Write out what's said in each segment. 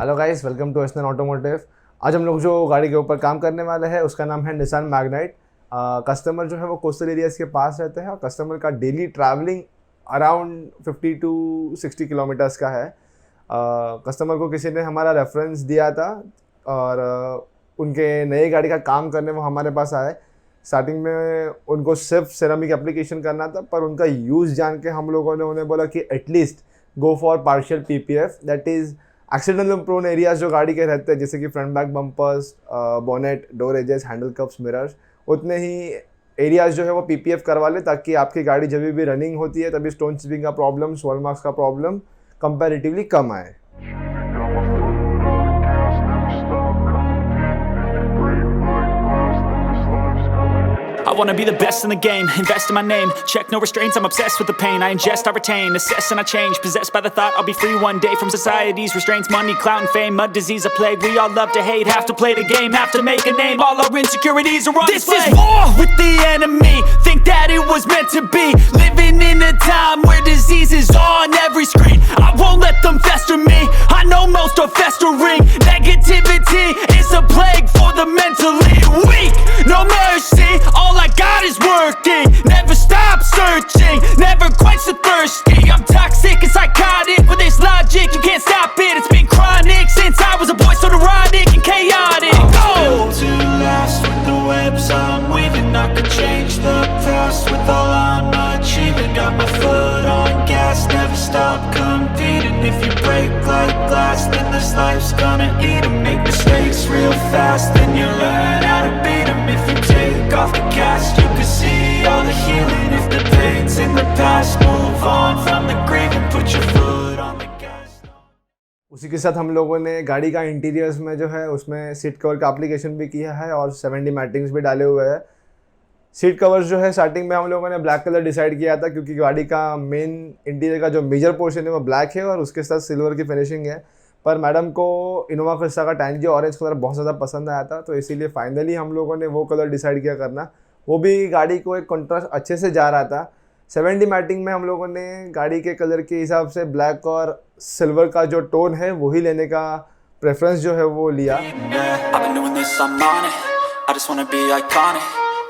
Hello guys, welcome to SN automotive. आज हम लोग जो गाड़ी के ऊपर काम करने वाले हैं उसका नाम है निसान मैग्नाइट। कस्टमर जो है वो कोस्टल एरियाज़ के पास रहते हैं और कस्टमर का daily travelling around 50 to 60 kilometres का है। कस्टमर को किसी ने हमारा रेफरेंस दिया था और उनके नई गाड़ी का काम करने वो हमारे पास आए। स्टार्टिंग में उनको सिर्फ सेरामिक एप्लीकेशन करना था, पर उनका यूज़ जान के हम लोगों ने उन्हें बोला कि at least go for partial PPF, that is accidental prone areas जो गाड़ी के रहते हैं, जैसे कि front back bumpers, bonnet, door edges, handle cups, mirrors, उतने ही एरियाज जो है वो पीपीएफ करवा ले, ताकि आपकी गाड़ी जब भी रनिंग होती है तभी स्टोन चिपिंग का प्रॉब्लम, स्वॉल मार्क्स का प्रॉब्लम कंपैरेटिवली कम आए। I wanna be the best in the game, invest in my name, check no restraints, I'm obsessed with the pain, I ingest, I retain, assess and I change, possessed by the thought I'll be free one day from society's restraints, money, clout and fame, a disease, a plague, we all love to hate, have to play the game, have to make a name, all our insecurities are on display. This is war with the enemy, think that it was meant to be, living in a time where disease is on every screen, I won't let them fester me, I know most are festering, negativity is a plague for the mentally weak, no mercy, all I got is working, never stop searching, never quench the thirsty, I'm toxic and psychotic, with this logic, you can't stop it, it's been chronic, since I was a boy, so neurotic and chaotic. I'm built to last with the webs I'm weaving, I could change the past with all I'm achieving, got my foot on gas, never stop competing, if you break like glass, then this life's gonna eat 'em, make mistakes real fast, then you learn how to beat 'em, if you take off the cast, you can see all the healing, if the pain's in the past, move on from the grave and put your foot on the gas. उसी के साथ हम लोगों ने गाड़ी का interiors में जो है उसमें सीट कवर का एप्लीकेशन भी किया है और 70 मैटिंग्स भी डाले हुए हैं। सीट कवर्स जो है स्टार्टिंग में हम लोगों ने ब्लैक कलर डिसाइड किया था, क्योंकि गाड़ी का मेन इंटीरियर का जो मेजर पोर्शन है वो ब्लैक है और उसके साथ सिल्वर की फिनिशिंग है। पर मैडम को इनोवा क्रिस्टा का टैंजी ऑरेंज कलर बहुत ज़्यादा पसंद आया था, तो इसीलिए फाइनली हम लोगों ने वो कलर डिसाइड किया करना। वो भी गाड़ी को एक कॉन्ट्रास्ट अच्छे से जा रहा था। 70 मैटिंग में हम लोगों ने गाड़ी के कलर के हिसाब से ब्लैक और सिल्वर का जो टोन है वही लेने का प्रेफरेंस जो है वो लिया।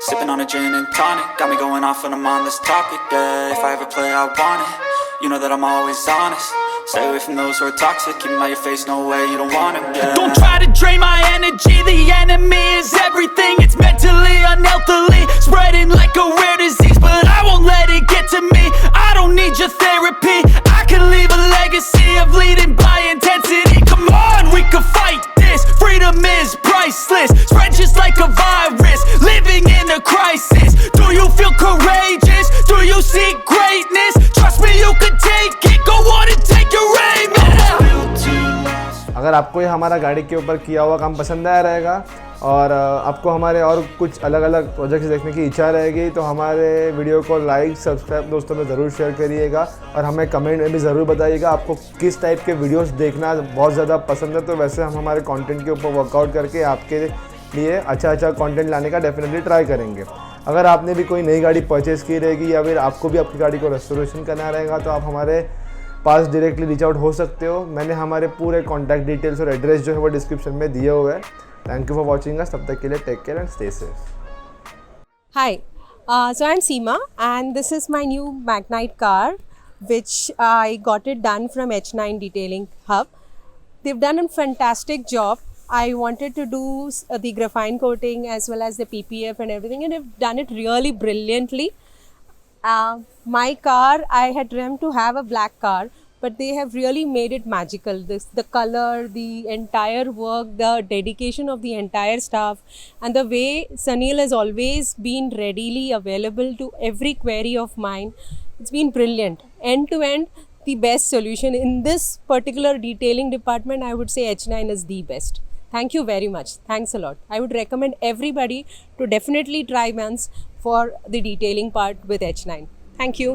Sipping on a gin and tonic, got me going off when I'm on this topic, yeah. If I ever play, I want it, you know that I'm always honest. Stay away from those who are toxic, keep them out your face, no way, you don't want them, yeah. Don't try to drain my energy, the enemy is everything. It's mentally, unhealthily, spreading like a rare disease, but I won't let it get to me. I don't need your therapy, I can leave a legacy of leading by intensity. Come on, we can fight this, freedom is priceless, spread just like a virus, living in a crisis. Do you feel courageous? Do you seek greatness? Trust me, you can take it, go on and take your aim, yeah. अगर आपको ये हमारा गाड़ी के ऊपर किया हुआ काम पसंद आया रहेगा और आपको हमारे और कुछ अलग अलग प्रोजेक्ट्स देखने की इच्छा रहेगी, तो हमारे वीडियो को लाइक, सब्सक्राइब दोस्तों में ज़रूर शेयर करिएगा और हमें कमेंट में भी ज़रूर बताइएगा आपको किस टाइप के वीडियोस देखना बहुत ज़्यादा पसंद है। तो वैसे हम हमारे कंटेंट के ऊपर वर्कआउट करके आपके लिए अच्छा कंटेंट लाने का डेफिनेटली ट्राई करेंगे। अगर आपने भी कोई नई गाड़ी परचेज़ की रहेगी या फिर आपको भी आपकी गाड़ी को रेस्टोरेशन करना रहेगा, तो आप हमारे पास डायरेक्टली रीच आउट हो सकते हो। मैंने हमारे पूरे कॉन्टैक्ट डिटेल्स और एड्रेस जो है वो डिस्क्रिप्शन में दिए हुए हैं। Thank you for watching us, तब तक के लिए take care and stay safe. Hi, so I'm Seema and this is my new Magnite car which I got it done from H9 Detailing Hub. They've done a fantastic job. I wanted to do the graphene coating as well as the PPF and everything, and they've done it really brilliantly. My car, I had dreamt to have a black car, but they have really made it magical. The color, the entire work, the dedication of the entire staff, and the way Sunil has always been readily available to every query of mine. It's been brilliant. End to end, the best solution. In this particular detailing department, I would say H9 is the best. Thank you very much. Thanks a lot. I would recommend everybody to definitely try once for the detailing part with H9. Thank you.